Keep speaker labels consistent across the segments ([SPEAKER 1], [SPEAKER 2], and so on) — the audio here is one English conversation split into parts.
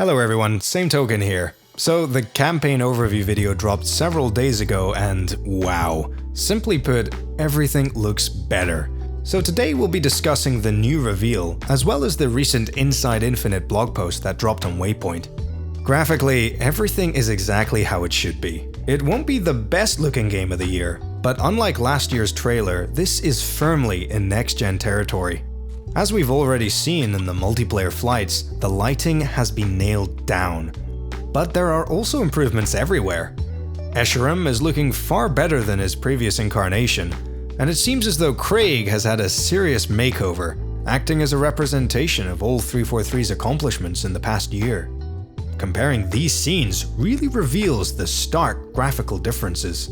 [SPEAKER 1] Hello everyone, same token here. So the campaign overview video dropped several days ago and wow, simply put, everything looks better. So today we'll be discussing the new reveal, as well as the recent Inside Infinite blog post that dropped on Waypoint. Graphically, everything is exactly how it should be. It won't be the best looking game of the year, but unlike last year's trailer, this is firmly in next-gen territory. As we've already seen in the multiplayer flights, the lighting has been nailed down. But there are also improvements everywhere. Escharum is looking far better than his previous incarnation, and it seems as though Craig has had a serious makeover, acting as a representation of all 343's accomplishments in the past year. Comparing these scenes really reveals the stark graphical differences.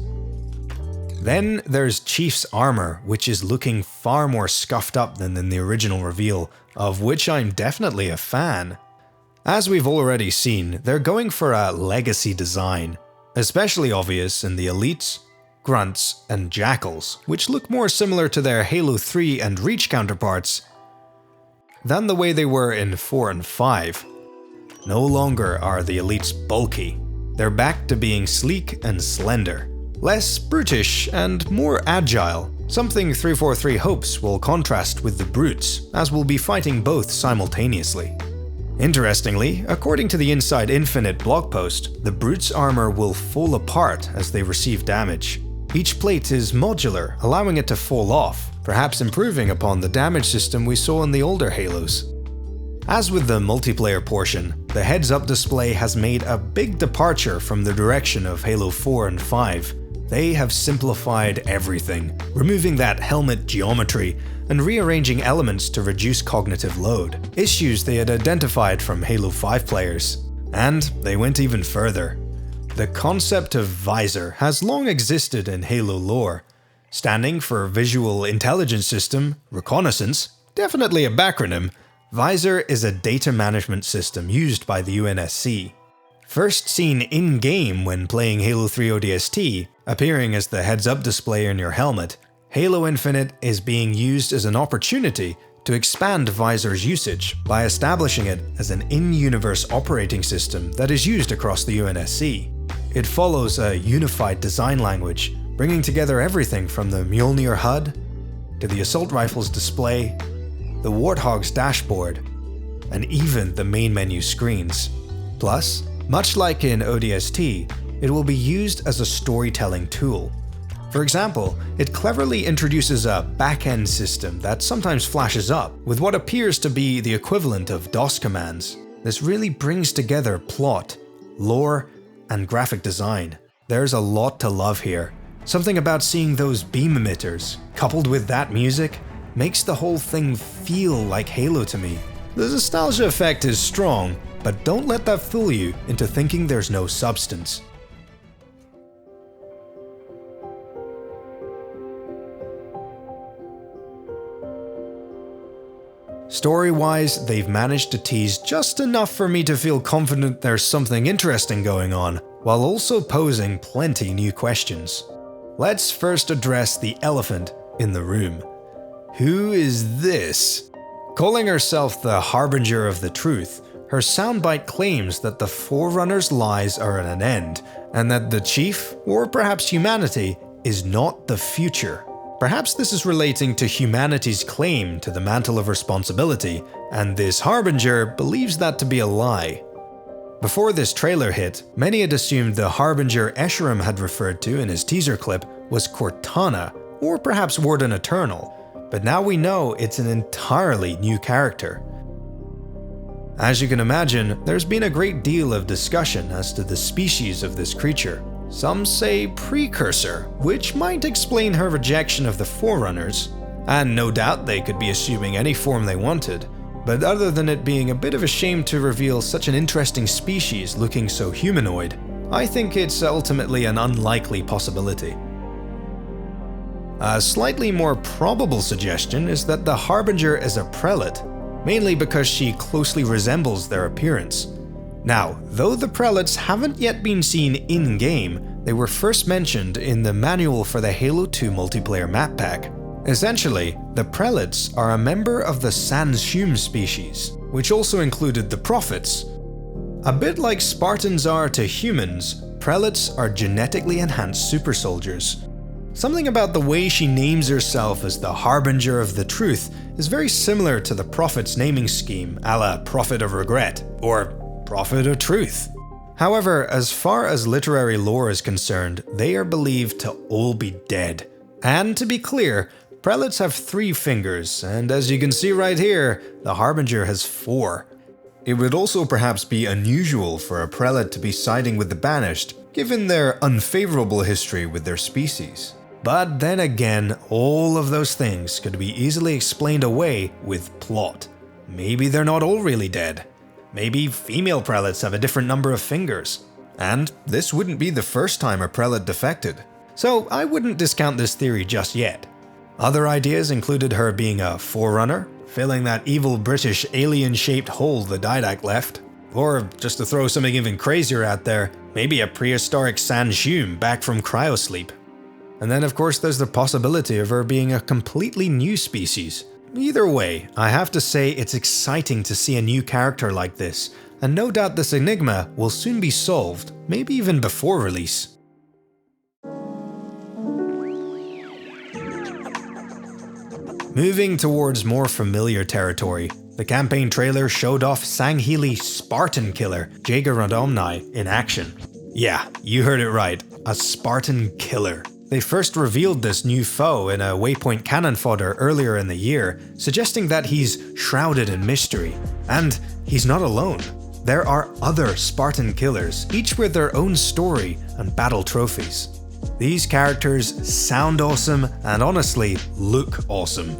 [SPEAKER 1] Then there's Chief's armor, which is looking far more scuffed up than in the original reveal, of which I'm definitely a fan. As we've already seen, they're going for a legacy design, especially obvious in the elites, grunts, and jackals, which look more similar to their Halo 3 and Reach counterparts than the way they were in 4 and 5. No longer are the elites bulky. They're back to being sleek and slender, less brutish and more agile, something 343 hopes will contrast with the brutes, as we'll be fighting both simultaneously. Interestingly, according to the Inside Infinite blog post, the brutes' armor will fall apart as they receive damage. Each plate is modular, allowing it to fall off, perhaps improving upon the damage system we saw in the older Halos. As with the multiplayer portion, the heads-up display has made a big departure from the direction of Halo 4 and 5. They have simplified everything, removing that helmet geometry and rearranging elements to reduce cognitive load, issues they had identified from Halo 5 players. And they went even further. The concept of Visor has long existed in Halo lore, standing for Visual Intelligence System, Reconnaissance, definitely a backronym. Visor is a data management system used by the UNSC. First seen in-game when playing Halo 3 ODST, appearing as the heads-up display in your helmet, Halo Infinite is being used as an opportunity to expand Visor's usage by establishing it as an in-universe operating system that is used across the UNSC. It follows a unified design language, bringing together everything from the Mjolnir HUD to the assault rifle's display, the Warthog's dashboard, and even the main menu screens. Plus, much like in ODST, it will be used as a storytelling tool. For example, it cleverly introduces a back-end system that sometimes flashes up with what appears to be the equivalent of DOS commands. This really brings together plot, lore, and graphic design. There's a lot to love here. Something about seeing those beam emitters, coupled with that music, makes the whole thing feel like Halo to me. The nostalgia effect is strong, but don't let that fool you into thinking there's no substance. Story-wise, they've managed to tease just enough for me to feel confident there's something interesting going on, while also posing plenty new questions. Let's first address the elephant in the room. Who is this? Calling herself the Harbinger of the Truth, her soundbite claims that the Forerunner's lies are at an end, and that the Chief, or perhaps humanity, is not the future. Perhaps this is relating to humanity's claim to the mantle of responsibility, and this Harbinger believes that to be a lie. Before this trailer hit, many had assumed the Harbinger Escharum had referred to in his teaser clip was Cortana, or perhaps Warden Eternal, but now we know it's an entirely new character. As you can imagine, there's been a great deal of discussion as to the species of this creature. Some say precursor, which might explain her rejection of the Forerunners, and no doubt they could be assuming any form they wanted, but other than it being a bit of a shame to reveal such an interesting species looking so humanoid, I think it's ultimately an unlikely possibility. A slightly more probable suggestion is that the Harbinger is a prelate, mainly because she closely resembles their appearance. Now, though the prelates haven't yet been seen in-game, they were first mentioned in the manual for the Halo 2 multiplayer map pack. Essentially, the prelates are a member of the Sanshum species, which also included the prophets, A bit like Spartans are to humans, prelates are genetically enhanced super soldiers. Something about the way she names herself as the Harbinger of the Truth is very similar to the Prophet's naming scheme, a la Prophet of Regret, or Prophet of Truth. However, as far as literary lore is concerned, they are believed to all be dead. And to be clear, prelates have 3 fingers, and as you can see right here, the Harbinger has 4. It would also perhaps be unusual for a prelate to be siding with the banished, given their unfavorable history with their species. But then again, all of those things could be easily explained away with plot. Maybe they're not all really dead. Maybe female prelates have a different number of fingers. And this wouldn't be the first time a prelate defected. So I wouldn't discount this theory just yet. Other ideas included her being a forerunner, filling that evil British alien-shaped hole the Didact left. Or, just to throw something even crazier out there, maybe a prehistoric Sanshum back from cryosleep. And then of course there's the possibility of her being a completely new species. Either way, I have to say it's exciting to see a new character like this, and no doubt this enigma will soon be solved, maybe even before release. Moving towards more familiar territory, the campaign trailer showed off Sangheili's Spartan Killer, Jaeger Randomni, in action. Yeah, you heard it right, a Spartan Killer. They first revealed this new foe in a Waypoint cannon fodder earlier in the year, suggesting that he's shrouded in mystery. And he's not alone. There are other Spartan Killers, each with their own story and battle trophies. These characters sound awesome and honestly look awesome.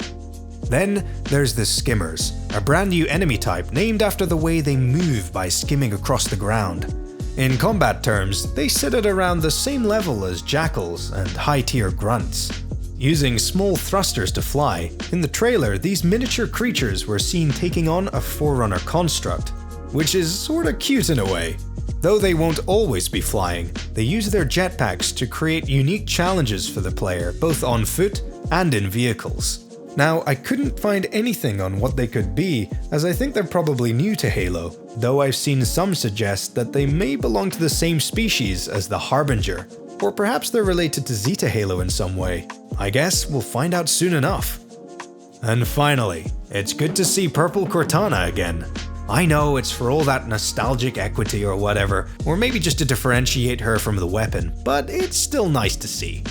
[SPEAKER 1] Then there's the Skimmers, a brand new enemy type named after the way they move by skimming across the ground. In combat terms, they sit at around the same level as jackals and high-tier grunts. Using small thrusters to fly, in the trailer these miniature creatures were seen taking on a Forerunner construct, which is sorta cute in a way. Though they won't always be flying, they use their jetpacks to create unique challenges for the player, both on foot and in vehicles. Now, I couldn't find anything on what they could be, as I think they're probably new to Halo, though I've seen some suggest that they may belong to the same species as the Harbinger, or perhaps they're related to Zeta Halo in some way. I guess we'll find out soon enough. And finally, it's good to see Purple Cortana again. I know it's for all that nostalgic equity or whatever, or maybe just to differentiate her from the weapon, but it's still nice to see.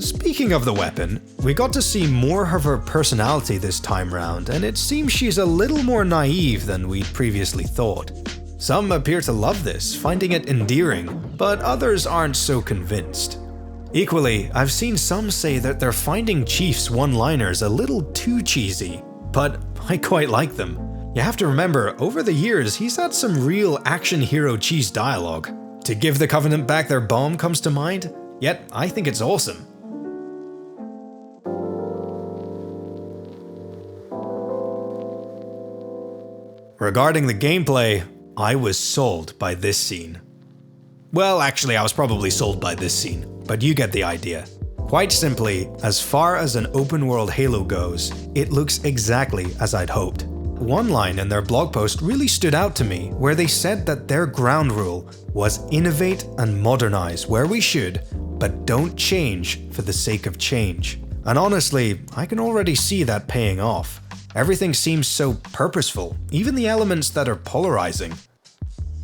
[SPEAKER 1] Speaking of the weapon, we got to see more of her personality this time round, and it seems she's a little more naive than we'd previously thought. Some appear to love this, finding it endearing, but others aren't so convinced. Equally, I've seen some say that they're finding Chief's one-liners a little too cheesy, but I quite like them. You have to remember, over the years, he's had some real action hero cheese dialogue. To give the Covenant back their bomb comes to mind, yet I think it's awesome. Regarding the gameplay, I was sold by this scene. Well, actually I was probably sold by this scene, but you get the idea. Quite simply, as far as an open world Halo goes, it looks exactly as I'd hoped. One line in their blog post really stood out to me, where they said that their ground rule was innovate and modernize where we should, but don't change for the sake of change. And honestly, I can already see that paying off. Everything seems so purposeful, even the elements that are polarizing.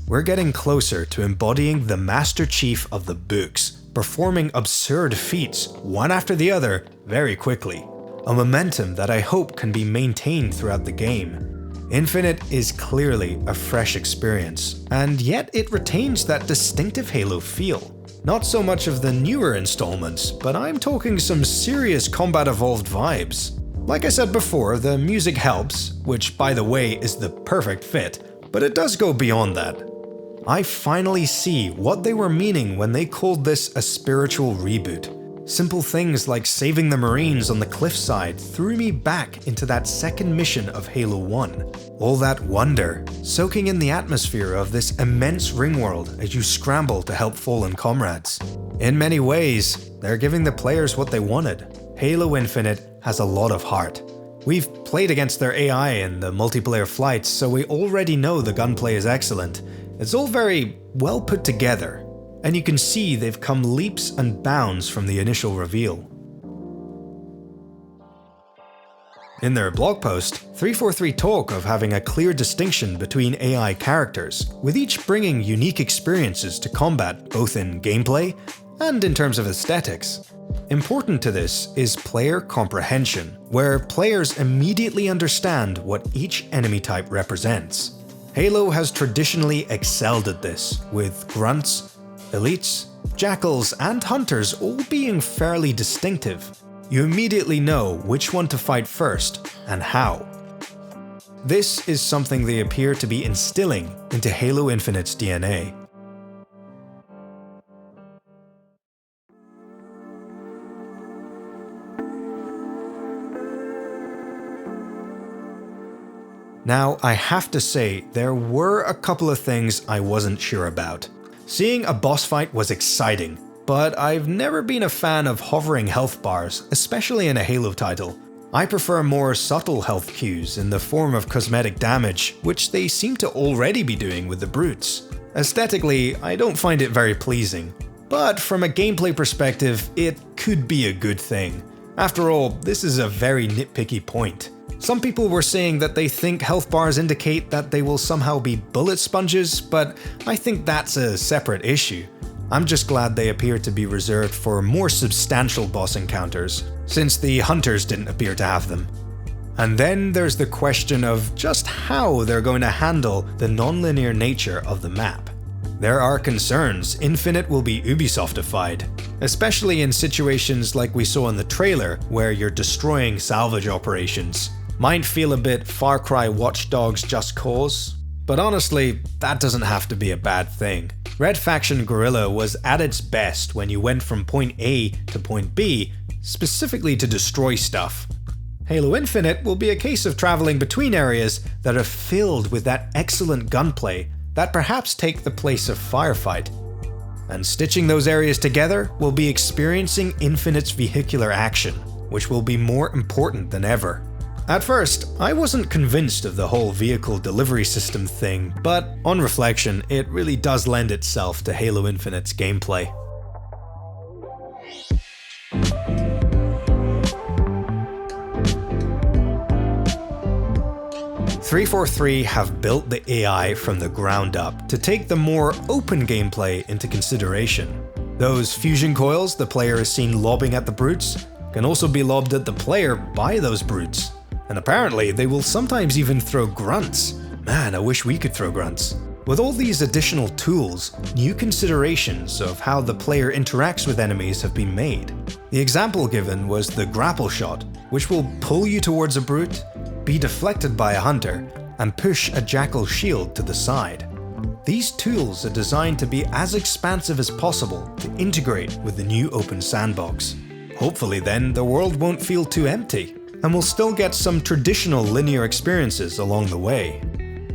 [SPEAKER 1] We're getting closer to embodying the Master Chief of the books, performing absurd feats, one after the other, very quickly. A momentum that I hope can be maintained throughout the game. Infinite is clearly a fresh experience, and yet it retains that distinctive Halo feel. Not so much of the newer installments, but I'm talking some serious Combat Evolved vibes. Like I said before, the music helps, which by the way is the perfect fit, but it does go beyond that. I finally see what they were meaning when they called this a spiritual reboot. Simple things like saving the Marines on the cliffside threw me back into that second mission of Halo 1. All that wonder, soaking in the atmosphere of this immense ring world as you scramble to help fallen comrades. In many ways, they're giving the players what they wanted. Halo Infinite has a lot of heart. We've played against their AI in the multiplayer flights, so we already know the gunplay is excellent. It's all very well put together, and you can see they've come leaps and bounds from the initial reveal. In their blog post, 343 talk of having a clear distinction between AI characters, with each bringing unique experiences to combat both in gameplay and in terms of aesthetics. Important to this is player comprehension, where players immediately understand what each enemy type represents. Halo has traditionally excelled at this, with grunts, elites, jackals, and hunters all being fairly distinctive. You immediately know which one to fight first and how. This is something they appear to be instilling into Halo Infinite's DNA. Now, I have to say, there were a couple of things I wasn't sure about. Seeing a boss fight was exciting, but I've never been a fan of hovering health bars, especially in a Halo title. I prefer more subtle health cues in the form of cosmetic damage, which they seem to already be doing with the brutes. Aesthetically, I don't find it very pleasing, but from a gameplay perspective, it could be a good thing. After all, this is a very nitpicky point. Some people were saying that they think health bars indicate that they will somehow be bullet sponges, but I think that's a separate issue. I'm just glad they appear to be reserved for more substantial boss encounters, since the hunters didn't appear to have them. And then there's the question of just how they're going to handle the non-linear nature of the map. There are concerns Infinite will be Ubisoft-ified, especially in situations like we saw in the trailer where you're destroying salvage operations. Might feel a bit Far Cry Watch Dogs Just Cause, but honestly, that doesn't have to be a bad thing. Red Faction Guerrilla was at its best when you went from point A to point B, specifically to destroy stuff. Halo Infinite will be a case of traveling between areas that are filled with that excellent gunplay that perhaps take the place of firefight. And stitching those areas together will be experiencing Infinite's vehicular action, which will be more important than ever. At first, I wasn't convinced of the whole vehicle delivery system thing, but on reflection, it really does lend itself to Halo Infinite's gameplay. .343 have built the AI from the ground up to take the more open gameplay into consideration. Those fusion coils the player is seen lobbing at the brutes can also be lobbed at the player by those brutes. And apparently they will sometimes even throw grunts. Man, I wish we could throw grunts. With all these additional tools, new considerations of how the player interacts with enemies have been made. The example given was the grapple shot, which will pull you towards a brute, be deflected by a hunter, and push a jackal shield to the side. These tools are designed to be as expansive as possible to integrate with the new open sandbox. Hopefully then, the world won't feel too empty, and we'll still get some traditional linear experiences along the way.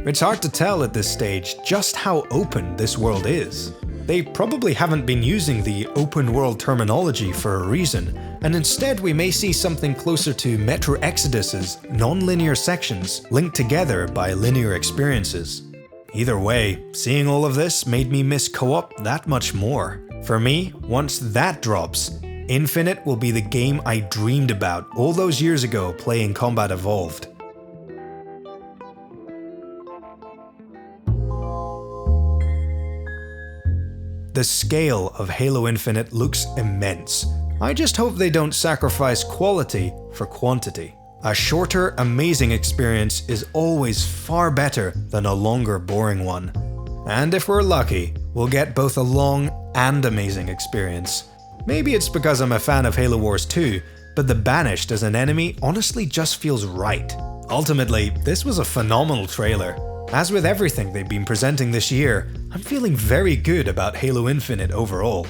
[SPEAKER 1] It's hard to tell at this stage just how open this world is. They probably haven't been using the open world terminology for a reason, and instead we may see something closer to Metro Exodus's non-linear sections linked together by linear experiences. Either way, seeing all of this made me miss co-op that much more. For me, once that drops, Infinite will be the game I dreamed about all those years ago playing Combat Evolved. The scale of Halo Infinite looks immense. I just hope they don't sacrifice quality for quantity. A shorter, amazing experience is always far better than a longer, boring one. And if we're lucky, we'll get both a long and amazing experience. Maybe it's because I'm a fan of Halo Wars 2, but the Banished as an enemy honestly just feels right. Ultimately, this was a phenomenal trailer. As with everything they've been presenting this year, I'm feeling very good about Halo Infinite overall.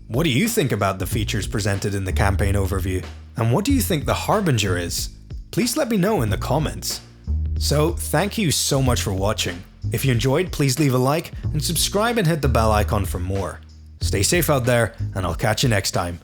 [SPEAKER 1] What do you think about the features presented in the campaign overview? And what do you think the Harbinger is? Please let me know in the comments. So, thank you so much for watching. If you enjoyed, please leave a like and subscribe and hit the bell icon for more. Stay safe out there, and I'll catch you next time.